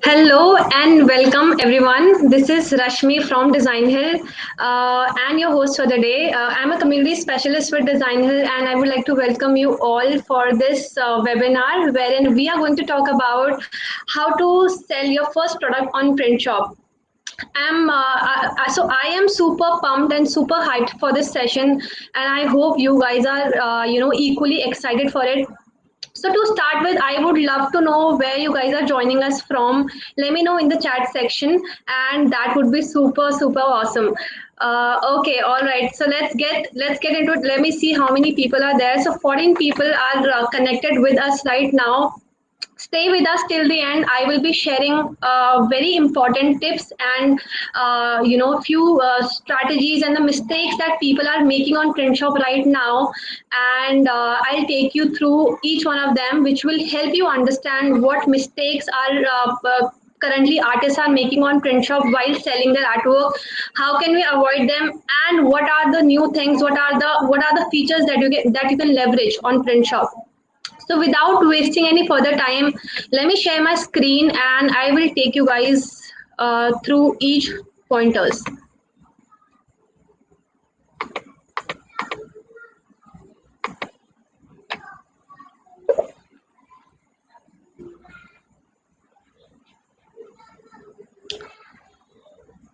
Hello and welcome everyone. This is Rashmi from Design Hill and your host for the day. I'm a community specialist with Design Hill and I would like to welcome you all for this webinar wherein we are going to talk about how to sell your first product on print shop. I am super pumped and super hyped for this session and I hope you guys are equally excited for it. So to start with, I would love to know where you guys are joining us from. Let me know in the chat section, and that would be super awesome. Okay, all right. So let's get into it. Let me see how many people are there. So 14 people are connected with us right now. Stay with us till the end. I will be sharing very important tips and few strategies and the mistakes that people are making on print shop right now, and I'll take you through each one of them, which will help you understand what mistakes are currently artists are making on print shop while selling their artwork. How can we avoid them, and what are the new things, what are the features that you can leverage on print shop. So without wasting any further time, let me share my screen and I will take you guys through each pointers.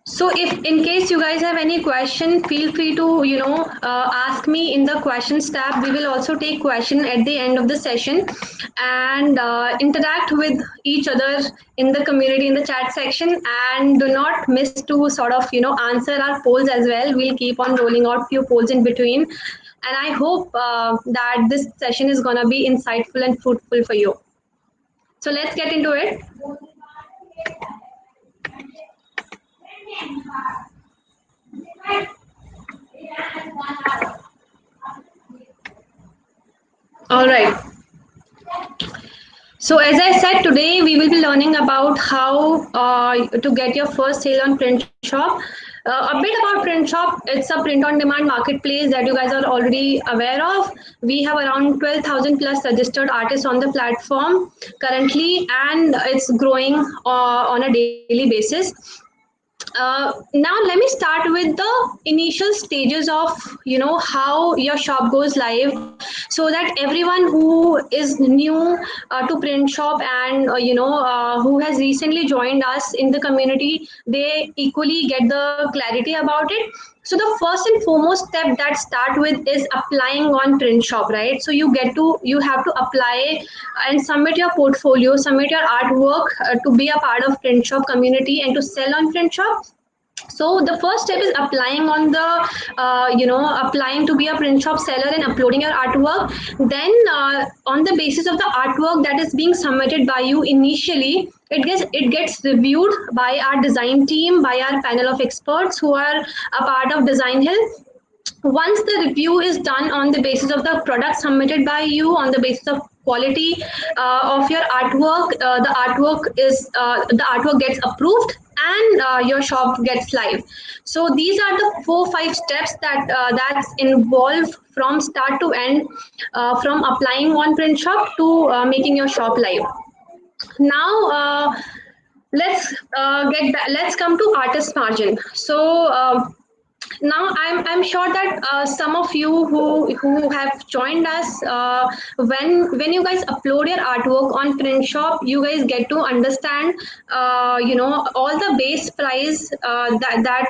So if in case you guys have any question, feel free to ask me in the questions tab. We will also take question at the end of the session and interact with each other in the community in the chat section. And do not miss to sort of answer our polls as well. We'll keep on rolling out few polls in between. And I hope that this session is gonna be insightful and fruitful for you. So let's get into it. All right. So as I said, today we will be learning about how to get your first sale on print shop. A bit about print shop. It's a print on demand marketplace that you guys are already aware of. We have around 12,000 plus registered artists on the platform currently, and it's growing on a daily basis. Now let me start with the initial stages of how your shop goes live, so that everyone who is new to print shop and who has recently joined us in the community, they equally get the clarity about it. So the first and foremost step that start with is applying on print shop, right? So you have to apply and submit your portfolio, submit your artwork to be a part of print shop community and to sell on print shop. So the first step is applying on the applying to be a print shop seller and uploading your artwork. Then on the basis of the artwork that is being submitted by you initially, it gets reviewed by our design team, by our panel of experts who are a part of Design Hill. Once the review is done on the basis of the product submitted by you, on the basis of quality of your artwork, the artwork gets approved and your shop gets live. So these are the 4 5 steps that's involved from start to end, from applying on print shop to making your shop live. Now let's come to artist margin. So now I'm sure that some of you who have joined us, when you guys upload your artwork on print shop, you guys get to understand all the base price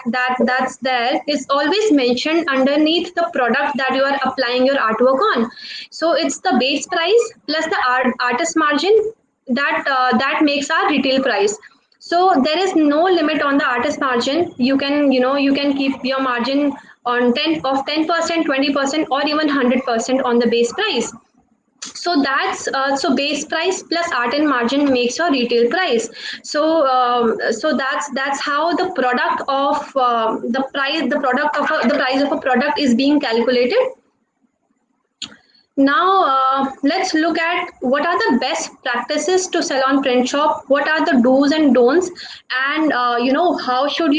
that's there is always mentioned underneath the product that you are applying your artwork on. So it's the base price plus the artist margin that makes our retail price. So there is no limit on the artist margin. You can keep your margin on 10%, 20%, or even 100% on the base price. So so base price plus art and margin makes your retail price. So that's how the product of the price of a product is being calculated. Now, let's look at what are the best practices to sell on print shop. What are the do's and don'ts, and how should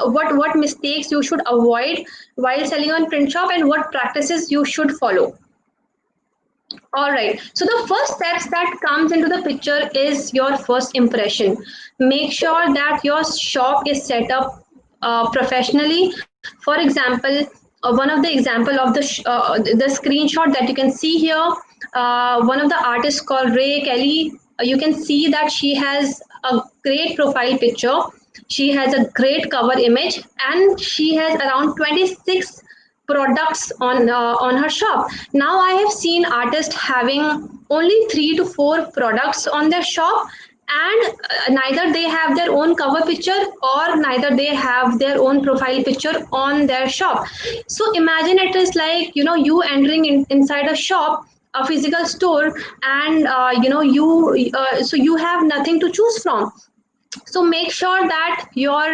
what mistakes you should avoid while selling on print shop, and what practices you should follow. All right. So the first steps that comes into the picture is your first impression. Make sure that your shop is set up professionally. For example, one of the example of the screenshot that you can see here, one of the artists called Ray Kelly. You can see that she has a great profile picture. She has a great cover image, and she has around 26 products on her shop. Now I have seen artists having only 3 to 4 products on their shop, and neither they have their own cover picture or neither they have their own profile picture on their shop. So imagine it is like, you entering inside a shop, a physical store, and so you have nothing to choose from. So make sure that your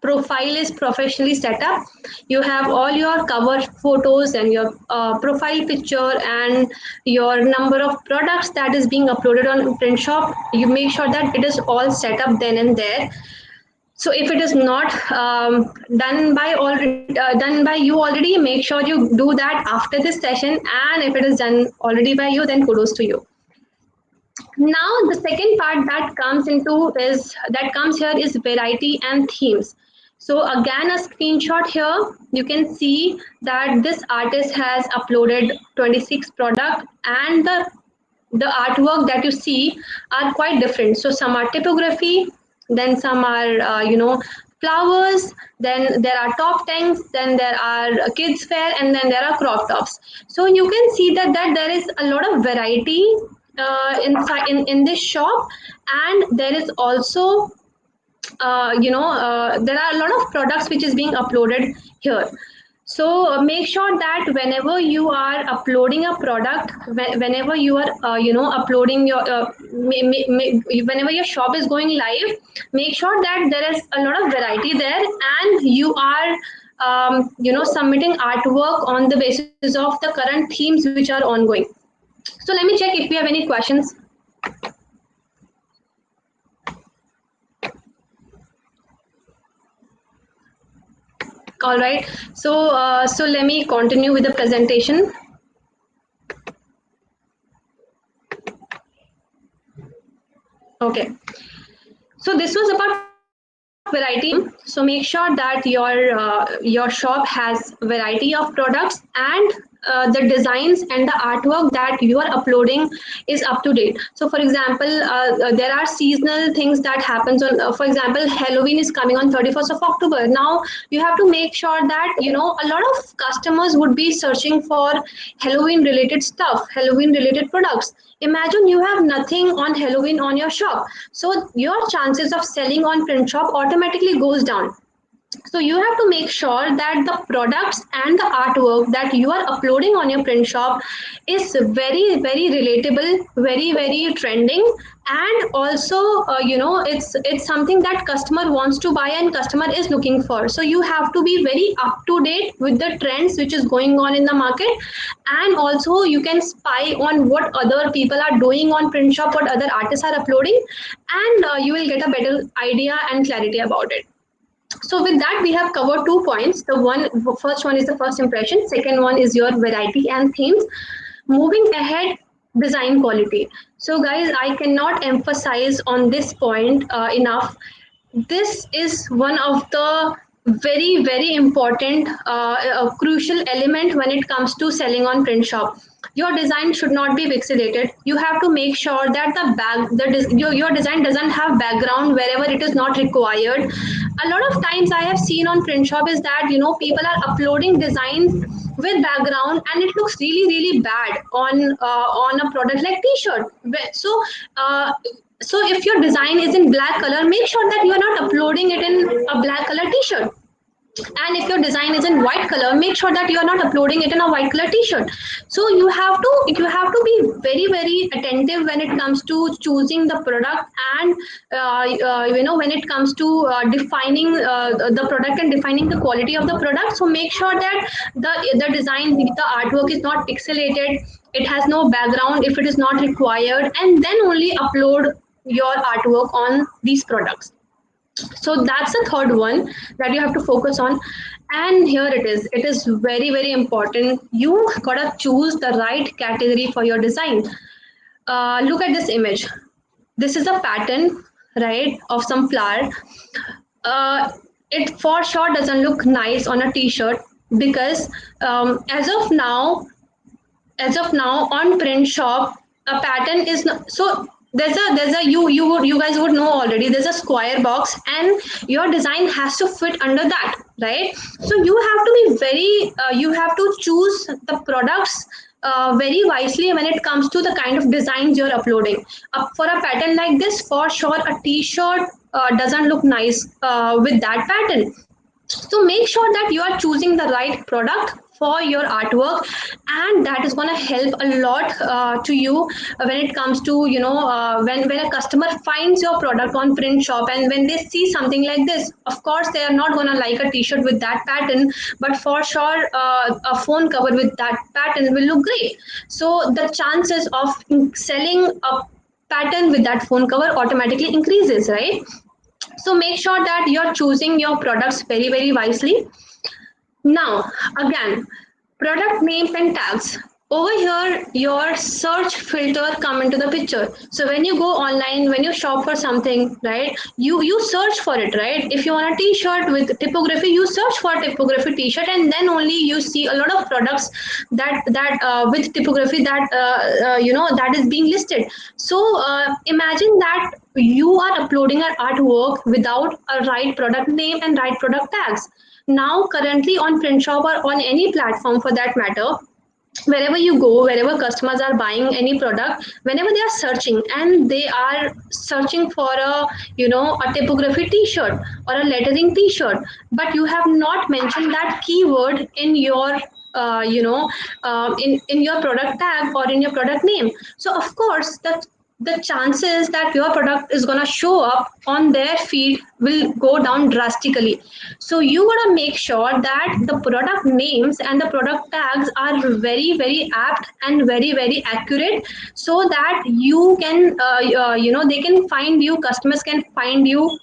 profile is professionally set up. You have all your cover photos and your profile picture and your number of products that is being uploaded on print shop. You make sure that it is all set up then and there. So if it is not done by you already, make sure you do that after this session, and if it is done already by you, then kudos to you. Now the second part that comes here is variety and themes. So again, a screenshot here, you can see that this artist has uploaded 26 product, and the artwork that you see are quite different. So some are typography, then some are flowers, then there are top tanks, then there are kids fair, and then there are crop tops. So you can see that there is a lot of variety in this shop, and there is also there are a lot of products which is being uploaded here. So make sure that whenever you are uploading a product, whenever you are uploading your whenever your shop is going live, make sure that there is a lot of variety there, and you are submitting artwork on the basis of the current themes which are ongoing. So let me check if we have any questions. All right. So let me continue with the presentation. Okay. So this was about variety. So make sure that your shop has variety of products, and the designs and the artwork that you are uploading is up to date. So for example, there are seasonal things that happens on, for example, Halloween is coming on 31st of October. Now you have to make sure that a lot of customers would be searching for Halloween related stuff, Halloween related products. Imagine you have nothing on Halloween on your shop, so your chances of selling on print shop automatically goes down. So you have to make sure that the products and the artwork that you are uploading on your print shop is very very relatable, very very trending, and also it's something that customer wants to buy and customer is looking for. So you have to be very up to date with the trends which is going on in the market, and also you can spy on what other people are doing on print shop, what other artists are uploading, and you will get a better idea and clarity about it. So with that, we have covered 2 points. The first one is the first impression. Second one is your variety and themes. Moving ahead, design quality. So guys, I cannot emphasize on this point enough. This is one of the very very important crucial element when it comes to selling on print shop. Your design should not be pixelated. You have to make sure that your design doesn't have background wherever it is not required. A lot of times I have seen on print shop is that people are uploading designs with background, and it looks really really bad on a product like t-shirt. Uh, so if your design is in black color, make sure that you are not uploading it in a black color t-shirt. And if your design is in white color, make sure that you are not uploading it in a white color t-shirt. So you have to be very very attentive when it comes to choosing the product, and when it comes to defining the product and defining the quality of the product. So make sure that the design, the artwork is not pixelated, it has no background if it is not required, and then only upload your artwork on these products. So that's the third one that you have to focus on. And here it is. It is very, very important. You gotta choose the right category for your design. Look at this image. This is a pattern, right, of some flower. uh, it for sure doesn't look nice on a t-shirt because as of now on print shop a pattern is not, so there's a you guys would know already, there's a square box and your design has to fit under that, right? So you have to be very you have to choose the products very wisely when it comes to the kind of designs you're uploading. For a pattern like this, for sure a t-shirt doesn't look nice with that pattern. So make sure that you are choosing the right product for your artwork, and that is going to help a lot to you when it comes to when a customer finds your product on print shop and when they see something like this, of course they are not going to like a t-shirt with that pattern, but for sure a phone cover with that pattern will look great. So the chances of selling a pattern with that phone cover automatically increases, right? So make sure that you're choosing your products very, very wisely. Now, again, product names and tags. Over here, your search filter come into the picture. So when you go online, when you shop for something, right, you search for it, right? If you want a T-shirt with typography, you search for typography T-shirt, and then only you see a lot of products that with typography that is being listed. So imagine that you are uploading an artwork without a right product name and right product tags. Now currently on print shop or on any platform for that matter, wherever you go, wherever customers are buying any product, whenever they are searching and they are searching for a typography t-shirt or a lettering t-shirt, but you have not mentioned that keyword in your in your product tag or in your product name. So of course the chances that your product is going to show up on their feed will go down drastically. So you got to make sure that the product names and the product tags are very, very apt and very, very accurate, so that you can they can find you, customers can find you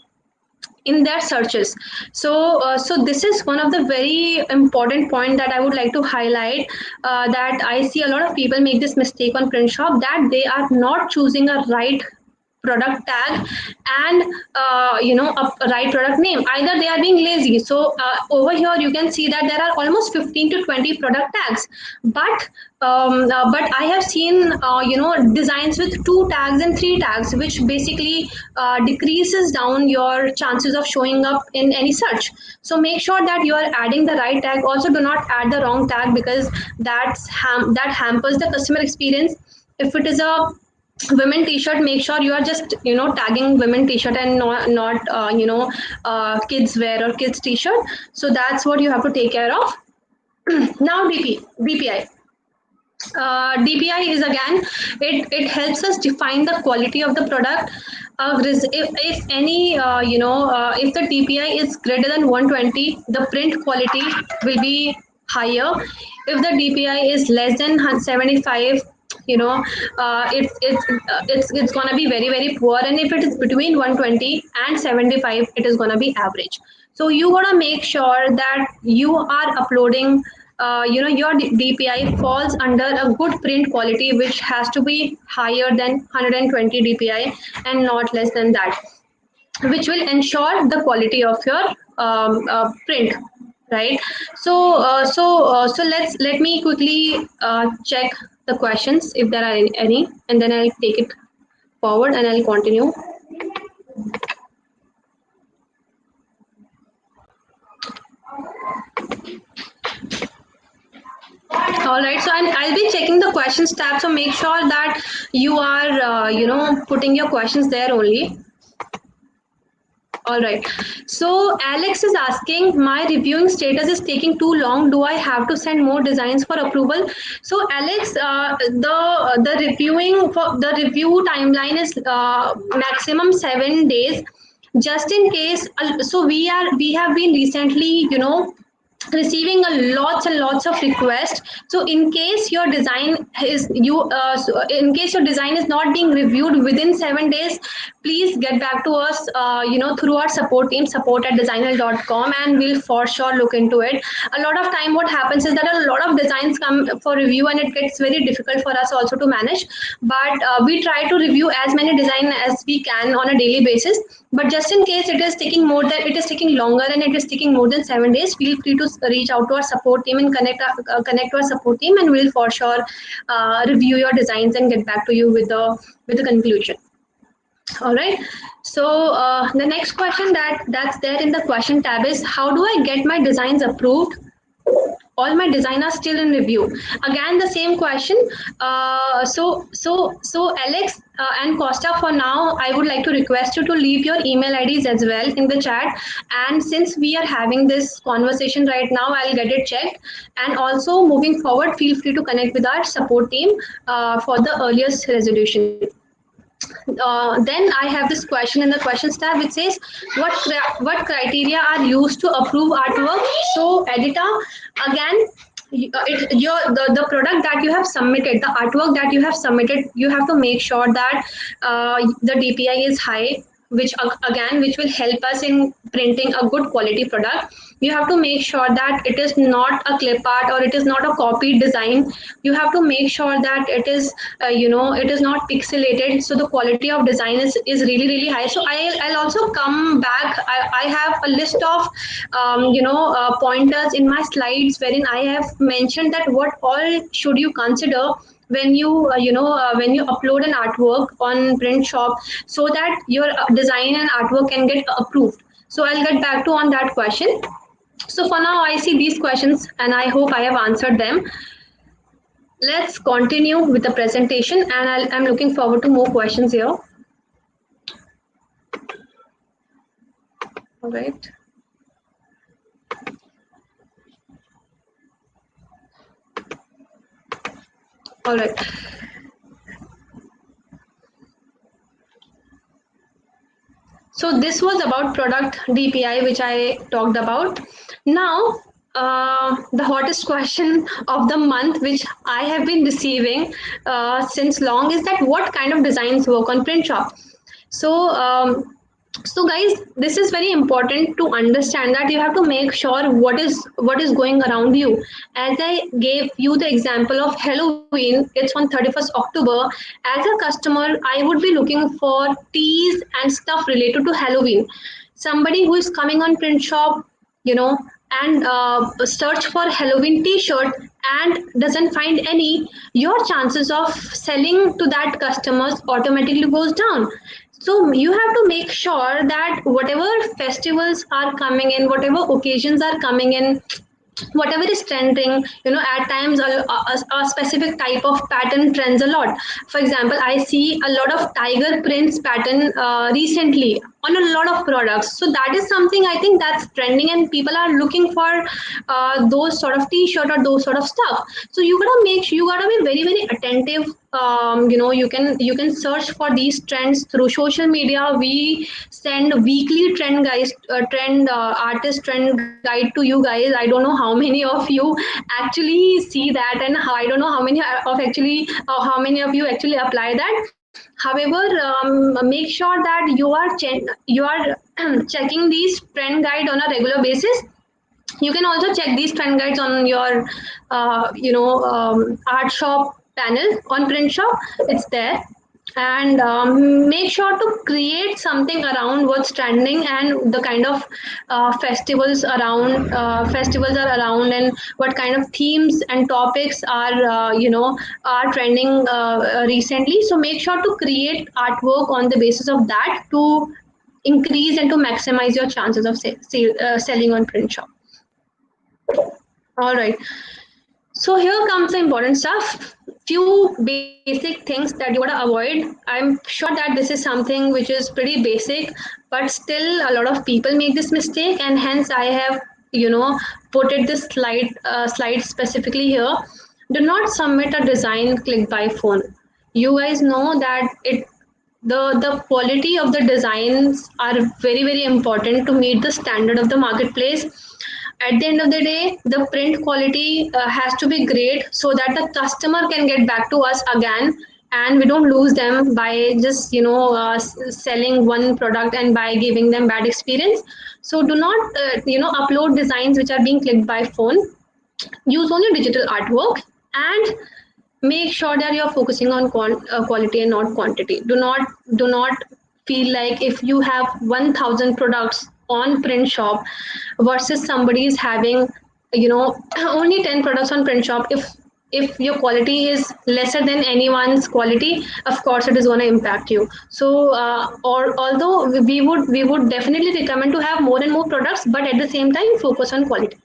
in their searches. So this is one of the very important point that I would like to highlight, that I see a lot of people make this mistake on print shop, that they are not choosing a right product tag and a right product name. Either they are being lazy. So over here you can see that there are almost 15 to 20 product tags, but I have seen designs with two tags and three tags, which basically decreases down your chances of showing up in any search. So make sure that you are adding the right tag. Also, do not add the wrong tag, because that hampers the customer experience. If it is a women t-shirt, make sure you are just tagging women t-shirt and not kids wear or kids t-shirt. So that's what you have to take care of. Now DPI. DPI is again, it helps us define the quality of the product. If any if the DPI is greater than 120, the print quality will be higher. If the DPI is less than 75, it's gonna be very, very poor. And if it is between 120 and 75, it is gonna be average. So you gotta make sure that you are uploading your DPI falls under a good print quality, which has to be higher than 120 DPI and not less than that, which will ensure the quality of your print, right? So let me quickly check the questions if there are any, and then I'll take it forward and I'll continue. All right, so I'll be checking the questions tab, so make sure that you are putting your questions there only. All right. So Alex is asking, my reviewing status is taking too long. Do I have to send more designs for approval? So Alex, the reviewing for the review timeline is maximum 7 days. Just in case, so we have been recently, receiving a lots and lots of requests. So in case your design is in case your design is not being reviewed within 7 days, please get back to us, through our support team, support@designhill.com, and we'll for sure look into it. A lot of time what happens is that a lot of designs come for review, and it gets very difficult for us also to manage. But we try to review as many design as we can on a daily basis. But just in case it is taking longer and it is taking more than 7 days, feel free to reach out to our support team and connect to our support team, and we'll for sure review your designs and get back to you with the conclusion. All right. So the next question that's there in the question tab is, how do I get my designs approved? All my design are still in review. Again, the same question. So Alex and Costa, for now I would like to request you to leave your email IDs as well in the chat, and since we are having this conversation right now, I'll get it checked. And also moving forward, feel free to connect with our support team for the earliest resolution. Then I have this question in the questions tab which says, what criteria are used to approve artwork? So editor, again, the product that you have submitted, the artwork that you have submitted, you have to make sure that the DPI is high, which will help us in printing a good quality product. You have to make sure that it is not a clip art or it is not a copied design. You have to make sure that it is it is not pixelated, so the quality of design is really really high. So I'll also come back. I have a list of pointers in my slides wherein I have mentioned that what all should you consider when when you upload an artwork on print shop, so that your design and artwork can get approved. So I'll get back to on that question. So for now, I see these questions and I hope I have answered them. Let's continue with the presentation, and I'm looking forward to more questions here. All right. All right. So this was about product DPI, which I talked about. Now, the hottest question of the month, which I have been receiving since long, is that what kind of designs work on print shop? So, so guys, this is very important to understand that you have to make sure what is going around you. As I gave you the example of Halloween, it's on 31st October. As a customer, I would be looking for teas and stuff related to Halloween. Somebody who is coming on print shop, you know and search for Halloween t-shirt and doesn't find any, your chances of selling to that customers automatically goes down. So you have to make sure that whatever festivals are coming in, whatever occasions are coming in, whatever is trending, at times a specific type of pattern trends a lot. For example, I see a lot of tiger prints pattern recently on a lot of products. So that is something I think that's trending, and people are looking for those sort of t-shirt or those sort of stuff. So you gotta be very very attentive. You can search for these trends through social media. We send weekly trend artist trend guide to you guys. I don't know how many of you actually see that, and I don't know how many of you actually apply that. However, make sure that you are checking these trend guide on a regular basis. You can also check these trend guides on your art shop panel on print shop. It's there. And make sure to create something around what's trending and the kind of festivals are around, and what kind of themes and topics are trending recently. So make sure to create artwork on the basis of that, to increase and to maximize your chances of selling on print shop. All right. So here comes the important stuff. Few basic things that you gotta avoid. I'm sure that this is something which is pretty basic, but still a lot of people make this mistake, and hence I have put it this slide specifically here. Do not submit a design click by phone. You guys know that the quality of the designs are very very important to meet the standard of the marketplace. At the end of the day, the print quality has to be great so that the customer can get back to us again, and we don't lose them by just selling one product and by giving them bad experience. So do not upload designs which are being clicked by phone. Use only digital artwork, and make sure that you're focusing on quality and not quantity. Do not feel like if you have 1000 products on print shop versus somebody is having only 10 products on print shop. If your quality is lesser than anyone's quality, of course it is going to impact you. So or although we would definitely recommend to have more and more products, but at the same time focus on quality.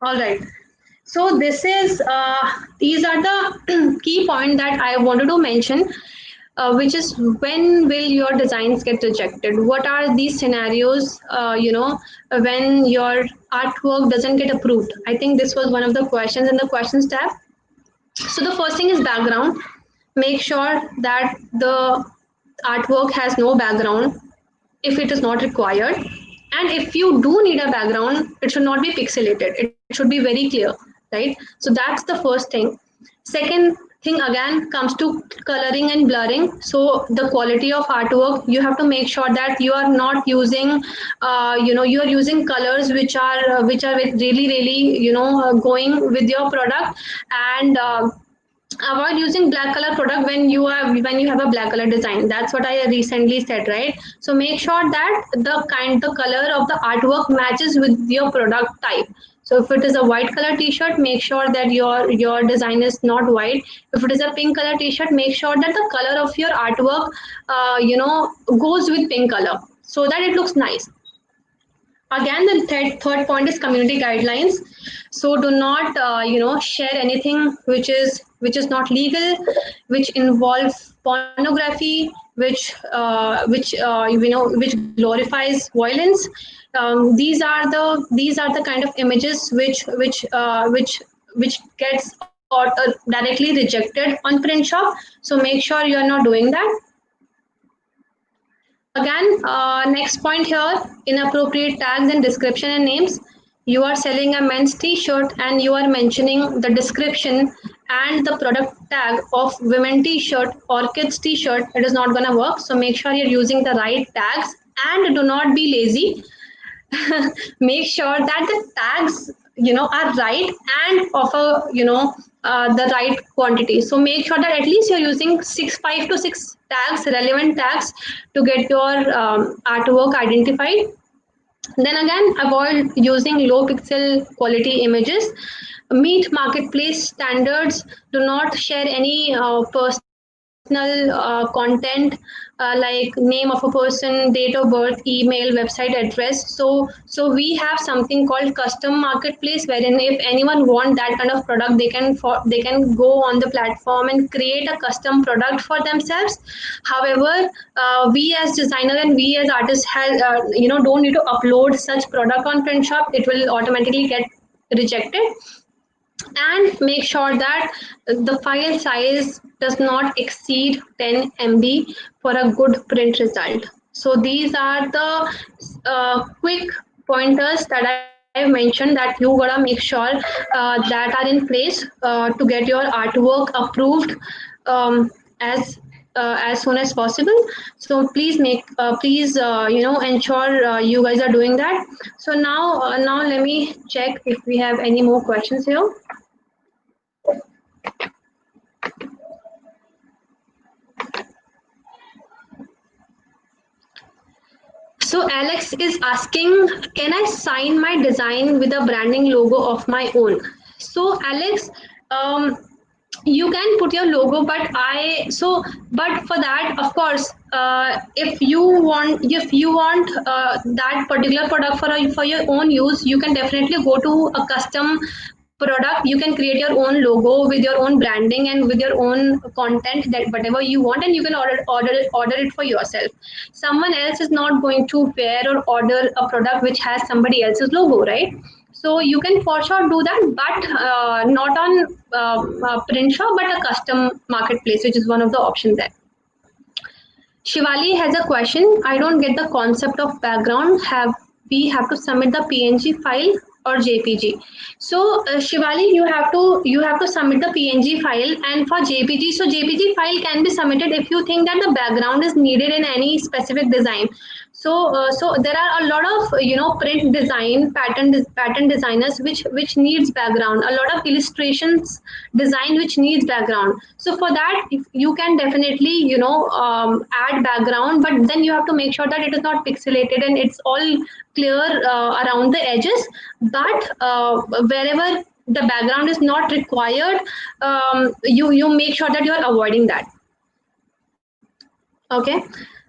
All right. So this is these are the key point that I wanted to mention, which is when will your designs get rejected? What are these scenarios? When your artwork doesn't get approved. I think this was one of the questions in the questions tab. So the first thing is background. Make sure that the artwork has no background if it is not required. And if you do need a background, it should not be pixelated. It should be very clear, right? So that's the first thing. Second thing again comes to coloring and blurring. So the quality of artwork, you have to make sure that you are not using, you are using colors which are really really going with your product, and avoid using black color product when you have a black color design. That's what I recently said, right? So make sure that the color of the artwork matches with your product type. So if it is a white color t-shirt, make sure that your design is not white. If it is a pink color t-shirt, make sure that the color of your artwork goes with pink color so that it looks nice. Again, the third point is community guidelines. So do not share anything which is not legal, which involves pornography, which glorifies violence. These are the kind of images which gets directly rejected on print shop. So make sure you are not doing that. Again, next point here, inappropriate tags and description and names. You are selling a men's t-shirt and you are mentioning the description and the product tag of women t-shirt or kids t-shirt. It is not going to work. So make sure you're using the right tags, and do not be lazy. Make sure that the tags are right and of a the right quantity. So make sure that at least you're using 5 to 6 tags, relevant tags, to get your artwork identified. Then again, avoid using low pixel quality images. Meet marketplace standards. Do not share any personal content like name of a person, date of birth, email, website address. So we have something called custom marketplace, wherein if anyone want that kind of product, they can go on the platform and create a custom product for themselves. However, we as designer and we as artists has don't need to upload such product on print shop. It will automatically get rejected. And make sure that the file size does not exceed 10 MB for a good print result. So these are the quick pointers that I've mentioned that you gotta make sure that are in place to get your artwork approved as soon as possible. So please ensure you guys are doing that. So now let me check if we have any more questions here. So Alex is asking, can I sign my design with a branding logo of my own? So Alex, um, you can put your logo, but for that, of course, if you want that particular product for your own use, you can definitely go to a custom product. You can create your own logo with your own branding and with your own content, that whatever you want, and you can order it for yourself. Someone else is not going to wear or order a product which has somebody else's logo, right? So you can for sure do that, but not on print shop, but a custom marketplace, which is one of the options there. Shivali has a question. I don't get the concept of background. Have we have to submit the PNG file or JPG. So Shivali, you have to submit the PNG file, and for JPG, so JPG file can be submitted if you think that the background is needed in any specific design. So there are a lot of print design pattern designers which needs background. A lot of illustrations design which needs background. So for that, if you can definitely add background, but then you have to make sure that it is not pixelated and it's all clear around the edges. But wherever the background is not required, you make sure that you are avoiding that. Okay.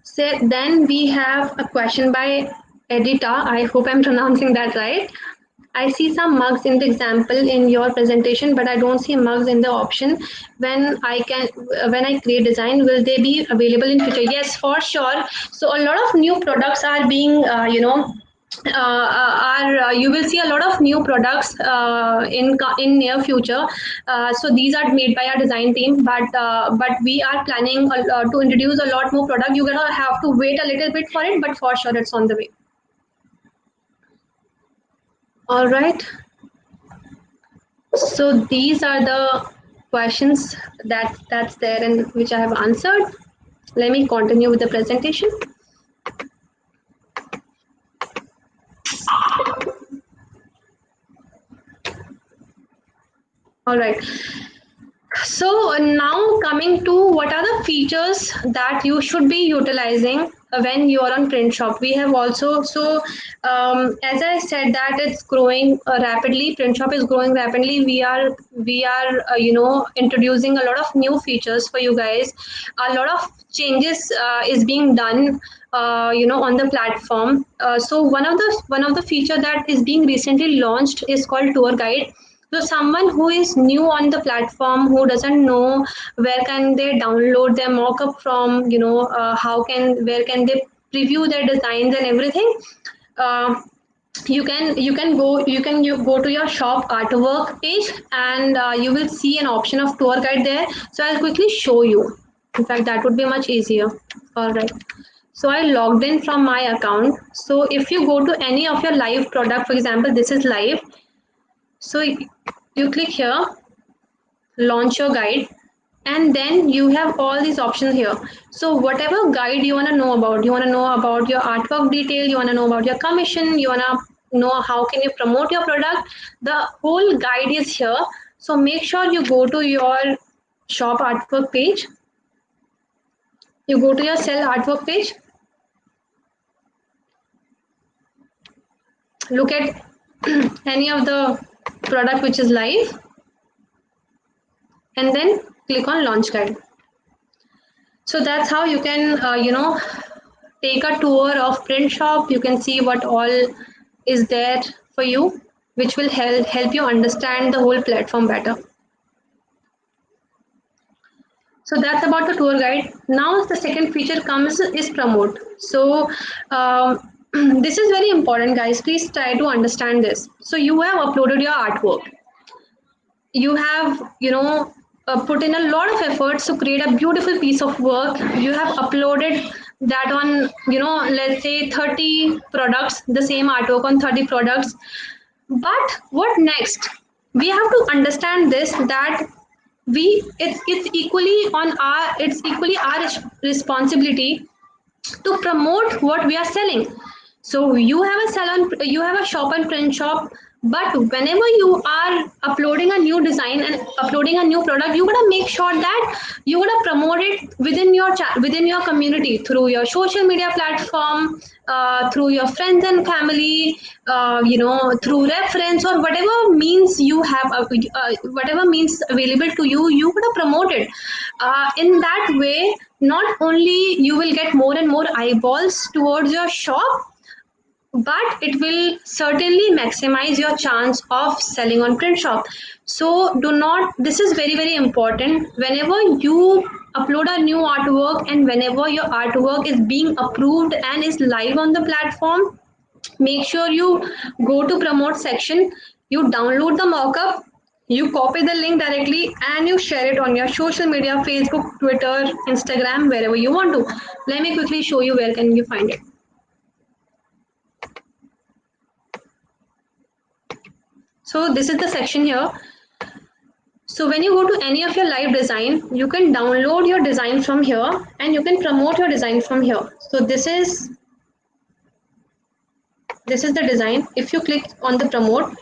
So then we have a question by Edita. I hope I'm pronouncing that right. I see some mugs in the example in your presentation, but I don't see mugs in the option. When I create design, will they be available in future? Yes, for sure. So a lot of new products are being, are you will see a lot of new products in near future. So these are made by our design team, but we are planning to introduce a lot more product. You're gonna have to wait a little bit for it, but for sure it's on the way. All right. So these are the questions that's there and which I have answered. Let me continue with the presentation. All right. So now coming to what are the features that you should be utilizing when you are on print shop. We have also as I said that it's growing rapidly. Print shop is growing rapidly. We are introducing a lot of new features for you guys. A lot of changes is being done on the platform. So one of the feature that is being recently launched is called tour guide. So someone who is new on the platform, who doesn't know where can they download their mockup from, where can they preview their designs and everything. Uh, you go to your shop artwork page, and you will see an option of tour guide there. So I'll quickly show you. In fact, that would be much easier. All right. So I logged in from my account. So if you go to any of your live product, for example, this is live. So you click here, launch your guide, and then you have all these options here. So whatever guide you want to know about, you want to know about your artwork detail, you want to know about your commission, you want to know how can you promote your product, the whole guide is here. So make sure you go to your shop artwork page, you go to your sell artwork page, look at any of the product which is live, and then click on launch guide. So that's how you can take a tour of print shop. You can see what all is there for you, which will help you understand the whole platform better. So that's about the tour guide. Now the second feature comes is promote. So this is very important, guys. Please try to understand this. So you have uploaded your artwork, you have put in a lot of efforts to create a beautiful piece of work. You have uploaded that on, let's say 30 products, the same artwork on 30 products. But what next? We have to understand this, that it's equally our responsibility to promote what we are selling. So you have a shop and print shop, but whenever you are uploading a new design and uploading a new product, you gotta make sure that you gotta promote it within your community, through your social media platform, through your friends and family, through reference or whatever means you have, whatever means available to you. You gotta promote it. In that way, not only you will get more and more eyeballs towards your shop, but it will certainly maximize your chance of selling on print shop. So do not, this is very very important. Whenever you upload a new artwork and whenever your artwork is being approved and is live on the platform, make sure you go to promote section, you download the mockup, you copy the link directly, and you share it on your social media, Facebook, Twitter, Instagram, wherever you want to. Let me quickly show you where can you find it. So this is the section here. So when you go to any of your live design, you can download your design from here and you can promote your design from here. So this is the design. If you click on the promote,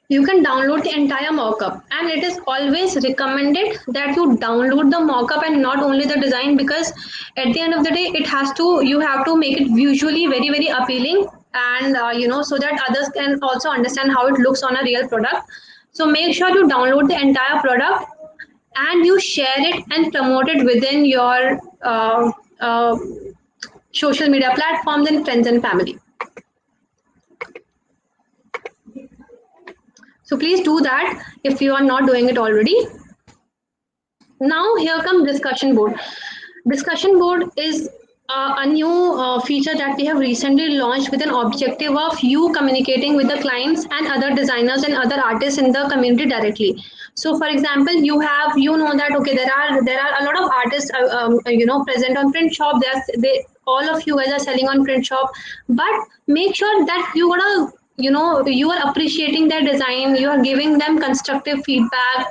you can download the entire mockup, and it is always recommended that you download the mockup and not only the design, because at the end of the day you have to make it visually very very appealing, and so that others can also understand how it looks on a real product. So make sure you download the entire product and you share it and promote it within your social media platforms and friends and family. So please do that if you are not doing it already. Now here comes discussion board. Discussion board is a new feature that we have recently launched with an objective of you communicating with the clients and other designers and other artists in the community directly. So for example, you know that okay, there are a lot of artists present on print shop. They all of you guys are selling on print shop, but make sure that you gotta you are appreciating their design, you are giving them constructive feedback,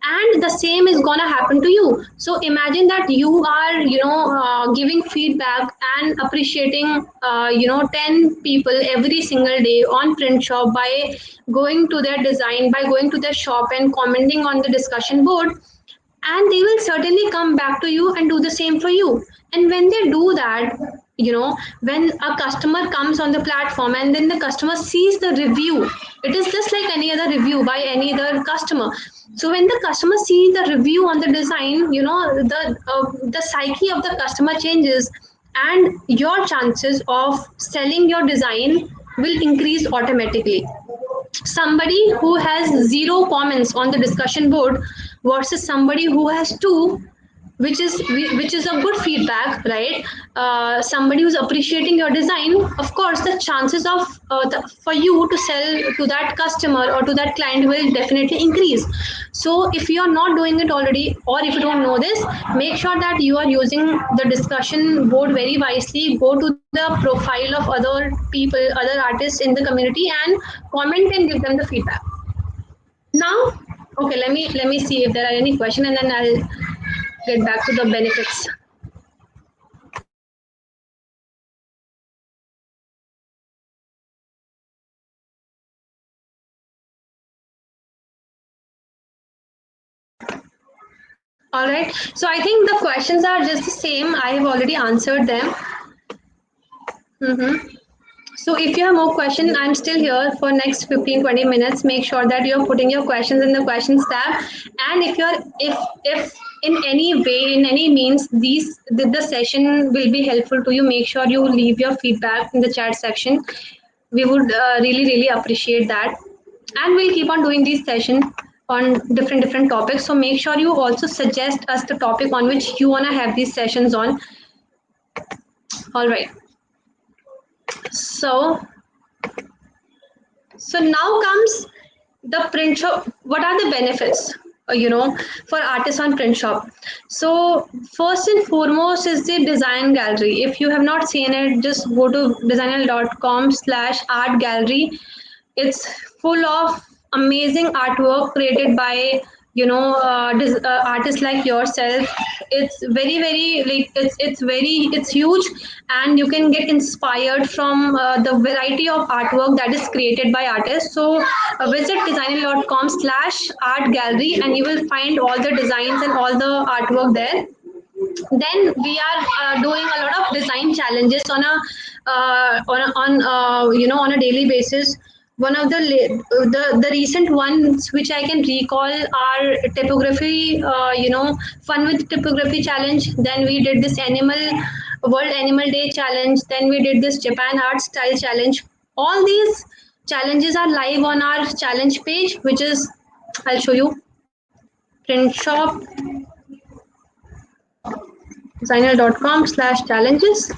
and the same is gonna happen to you. So imagine that you are giving feedback and appreciating 10 people every single day on print shop by going to their design, by going to their shop and commenting on the discussion board, and they will certainly come back to you and do the same for you. And when they do that, when a customer comes on the platform and then the customer sees the review, it is just like any other review by any other customer. So when the customer sees the review on the design, the psyche of the customer changes, and your chances of selling your design will increase automatically. Somebody who has zero comments on the discussion board versus somebody who has two, which is a good feedback, right? Somebody who's appreciating your design, of course the chances of for you to sell to that customer or to that client will definitely increase. So if you are not doing it already, or if you don't know this, make sure that you are using the discussion board very wisely. Go to the profile of other people, other artists in the community, and comment and give them the feedback. Now, okay, let me see if there are any questions, and then I'll get back to the benefits. All right. So I think the questions are just the same. I have already answered them. Mm-hmm. So if you have more questions, I'm still here for next 15-20 minutes. Make sure that you're putting your questions in the questions tab. And if in any way, in any means, the session will be helpful to you, make sure you leave your feedback in the chat section. We would really really appreciate that, and we'll keep on doing these sessions on different topics. So make sure you also suggest us the topic on which you want to have these sessions on. All right. So so now comes the print shop. What are the benefits for artists on print shop? So first and foremost is the design gallery. If you have not seen it, just go to designer.com/art gallery. It's full of amazing artwork created by artists like yourself. It's very very like it's huge, and you can get inspired from the variety of artwork that is created by artists. So visit designer.com/art gallery and you will find all the designs and all the artwork there. Then we are doing a lot of design challenges on a daily basis. One of the recent ones which I can recall are typography, fun with typography challenge. Then we did this world animal day challenge. Then we did this Japan art style challenge. All these challenges are live on our challenge page, which is, I'll show you, print shop designer.com/challenges.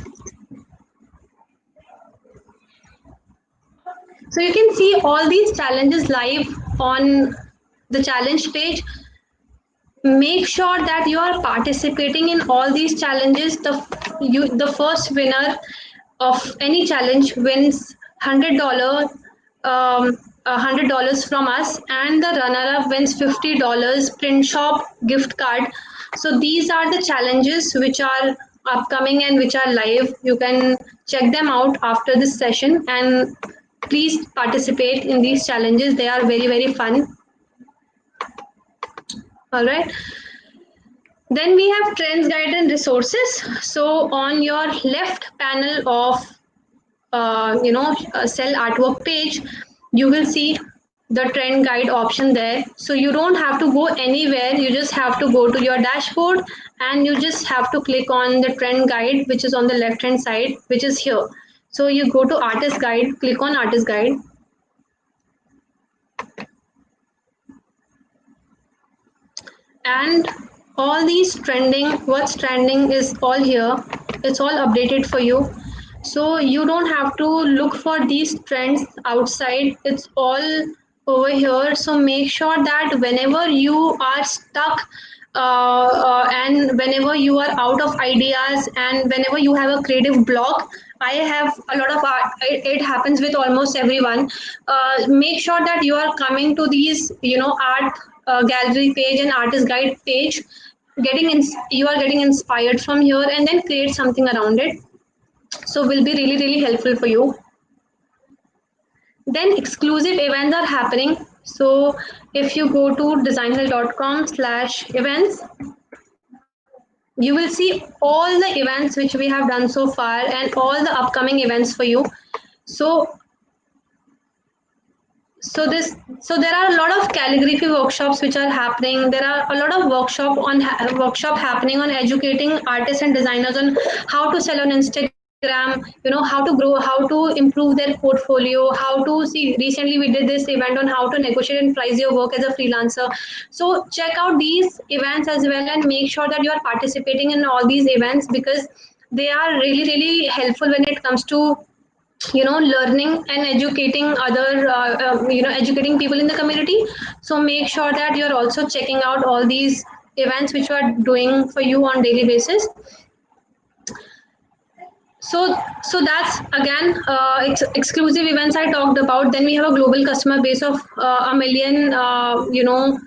So you can see all these challenges live on the challenge page. Make sure that you are participating in all these challenges. The first winner of any challenge wins $100 $100 from us, and the runner-up wins $50 print shop gift card. So these are the challenges which are upcoming and which are live. You can check them out after this session, and please participate in these challenges. They are very, very fun. All right. Then we have trends, guide, and resources. So on your left panel of sell artwork page, you will see the trend guide option there. So you don't have to go anywhere. You just have to go to your dashboard, and you just have to click on the trend guide, which is on the left hand side, which is here. So you go to artist guide, click on artist guide, and all these trending, what's trending is all here. It's all updated for you, so you don't have to look for these trends outside. It's all over here. So make sure that whenever you are stuck, and whenever you are out of ideas, and whenever you have a creative block, I have a lot of art, it happens with almost everyone. Make sure that you are coming to these, art gallery page and artist guide page, you are getting inspired from here, and then create something around it. So will be really, really helpful for you. Then exclusive events are happening. So if you go to designhill.com/events, you will see all the events which we have done so far and all the upcoming events for you. So so this so there are a lot of calligraphy workshops which are happening. There are a lot of workshop happening on educating artists and designers on how to sell on Instagram, how to grow, how to improve their portfolio, how to see. Recently we did this event on how to negotiate and price your work as a freelancer. So check out these events as well, and make sure that you are participating in all these events, because they are really, really helpful when it comes to learning and educating other educating people in the community. So make sure that you're also checking out all these events which we are doing for you on daily basis. So that's again exclusive events I talked about. Then we have a global customer base of a million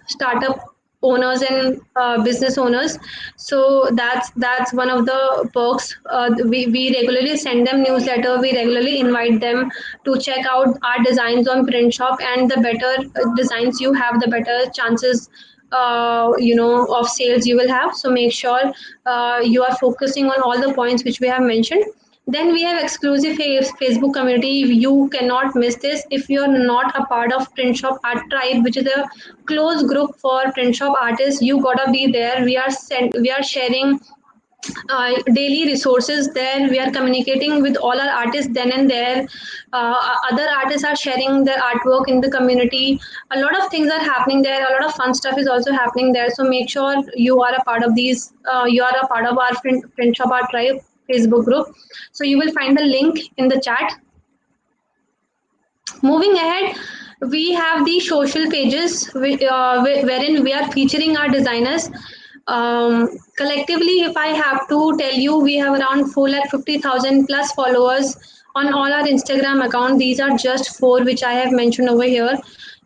startup owners and business owners. So that's one of the perks. We regularly send them newsletter. We regularly invite them to check out our designs on print shop, and the better designs you have, the better chances of sales you will have. So make sure you are focusing on all the points which we have mentioned. Then we have exclusive Facebook community. You cannot miss this if you're not a part of Print Shop Art Tribe, which is a close group for print shop artists. You gotta be there. We are sharing daily resources there. We are communicating with all our artists then and there. Other artists are sharing their artwork in the community. A lot of things are happening there. A lot of fun stuff is also happening there. So make sure you are a part of these. You are a part of our print shop art tribe Facebook group. So you will find the link in the chat. Moving ahead, we have the social pages wherein we are featuring our designers. Collectively, if I have to tell you, we have around 450,000 plus followers on all our Instagram account. These are just four which I have mentioned over here.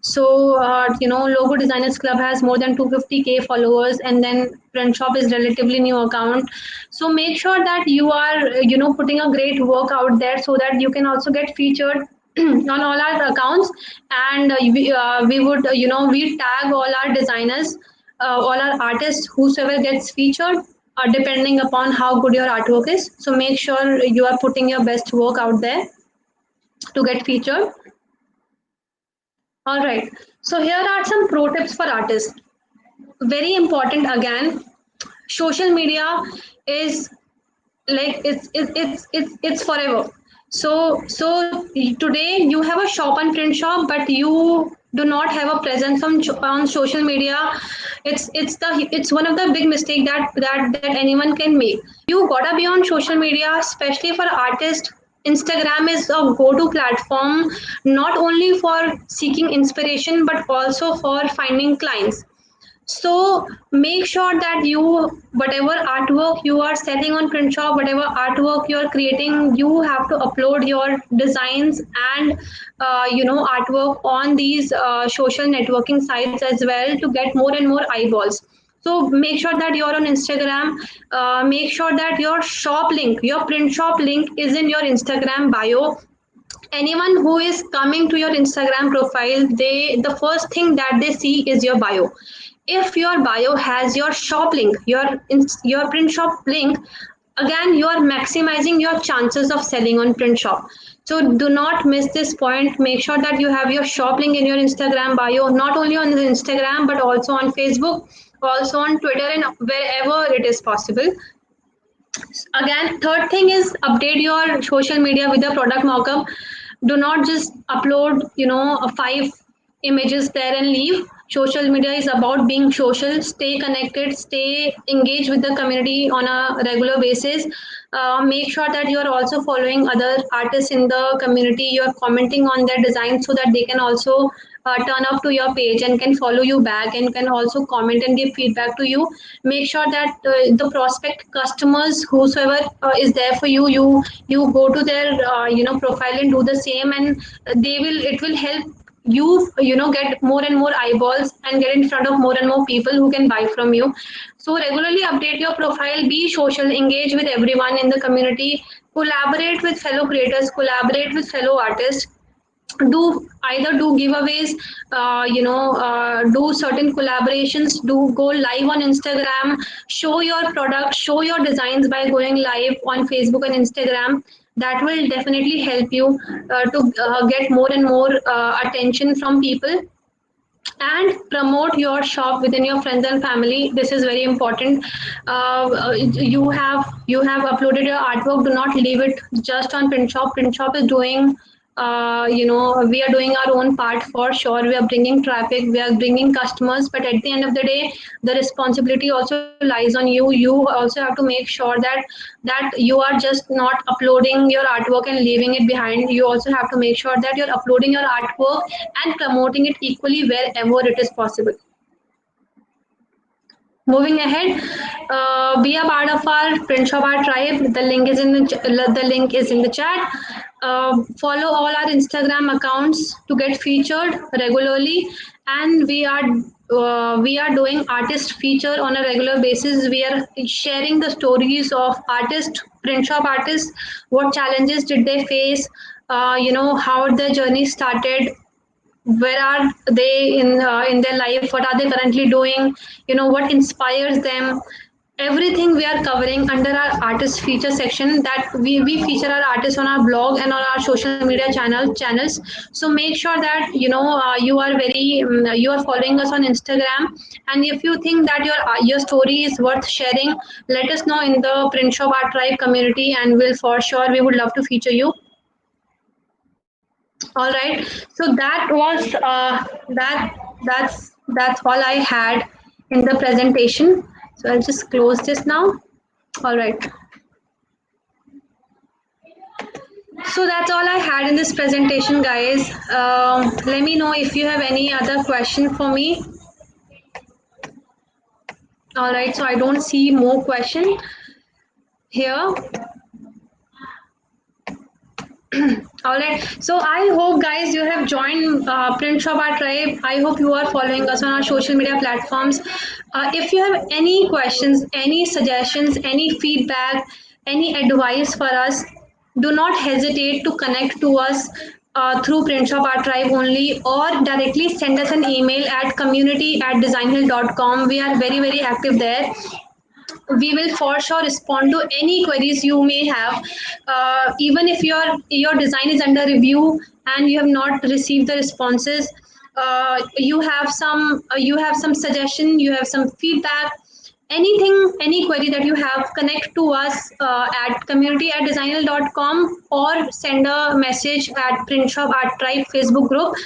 So, Logo Designers Club has more than 250K followers, and then Print Shop is relatively new account. So make sure that you are, putting a great work out there, so that you can also get featured on all our accounts. And we would, we tag all our designers, all our artists, whosoever gets featured, depending upon how good your artwork is. So make sure you are putting your best work out there to get featured. All right. So here are some pro tips for artists. Very important again. Social media is like it's forever. So today you have a shop and print shop, but you do not have a presence on social media. It's one of the big mistake that anyone can make. You gotta be on social media, especially for artists. Instagram is a go-to platform, not only for seeking inspiration but also for finding clients. So make sure that you, whatever artwork you are selling on print shop, whatever artwork you are creating, you have to upload your designs and artwork on these social networking sites as well to get more and more eyeballs. So make sure that you're on Instagram. Make sure that your shop link, your print shop link, is in your Instagram bio. Anyone who is coming to your Instagram profile, they, the first thing that they see is your bio. If your bio has your shop link, your print shop link, again you are maximizing your chances of selling on print shop. So do not miss this point. Make sure that you have your shop link in your Instagram bio, not only on the Instagram but also on Facebook, also on Twitter, and wherever it is possible. Again, third thing is update your social media with a product mockup. Do not just upload five images there and leave. Social media is about being social. Stay connected, stay engaged with the community on a regular basis. Make sure that you are also following other artists in the community. You are commenting on their designs so that they can also turn up to your page and can follow you back and can also comment and give feedback to you. Make sure that the prospect customers, whosoever is there for you, you go to their profile and do the same, and they will, it will help you get more and more eyeballs and get in front of more and more people who can buy from you. So regularly update your profile, be social, engage with everyone in the community, collaborate with fellow creators, collaborate with fellow artists, do either do giveaways, do certain collaborations, do go live on Instagram, show your product, show your designs by going live on Facebook and Instagram. That will definitely help you to get more and more attention from people, and promote your shop within your friends and family. This is very important. You have uploaded your artwork. Do not leave it just on print shop. Print shop is doing, we are doing our own part for sure. We are bringing traffic, we are bringing customers, but at the end of the day, the responsibility also lies on you. You also have to make sure that you are just not uploading your artwork and leaving it behind. You also have to make sure that you're uploading your artwork and promoting it equally wherever it is possible. Moving ahead, be a part of our Print Shop Art tribe. The link is in the link is in the chat. Follow all our Instagram accounts to get featured regularly, and we are doing artist feature on a regular basis. We are sharing the stories of artists, print shop artists. What challenges did they face? How their journey started, where are they in their life, what are they currently doing, what inspires them. Everything we are covering under our artist feature section, that we feature our artists on our blog and on our social media channels. So make sure that you are following us on Instagram, and if you think that your story is worth sharing, let us know in the Print Shop Art Tribe community, and we'll, for sure, we would love to feature you. All right. So that was that's all I had in the presentation. So I'll just close this now. All right. So that's all I had in this presentation, guys. Let me know if you have any other question for me. All right. So I don't see more question here. All right. So I hope, guys, you have joined Print Shop Art Tribe. I hope you are following us on our social media platforms. If you have any questions, any suggestions, any feedback, any advice for us, do not hesitate to connect to us through Print Shop Art Tribe only, or directly send us an email at community@designhill.com. We are very, very active there. We will for sure respond to any queries you may have. Even if your design is under review and you have not received the responses, you have some suggestion, you have some feedback, anything, any query that you have, connect to us at community@designhill.com, or send a message at Print Shop Art Tribe Facebook group,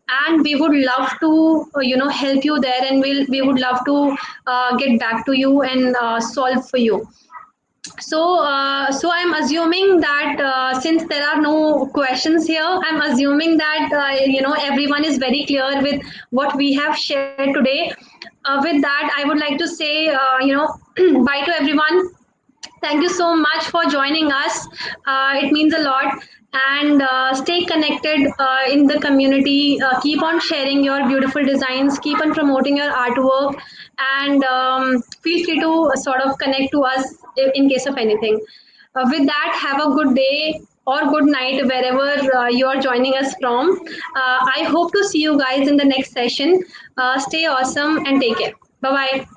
and we would love to help you there, and we would love to get back to you and solve for you. So I'm assuming that since there are no questions here, I'm assuming that everyone is very clear with what we have shared today. With that, I would like to say, bye to everyone. Thank you so much for joining us. It means a lot. And stay connected in the community. Keep on sharing your beautiful designs. Keep on promoting your artwork. And feel free to sort of connect to us in case of anything. With that, have a good day or good night wherever you are joining us from. I hope to see you guys in the next session. Stay awesome and take care. Bye bye.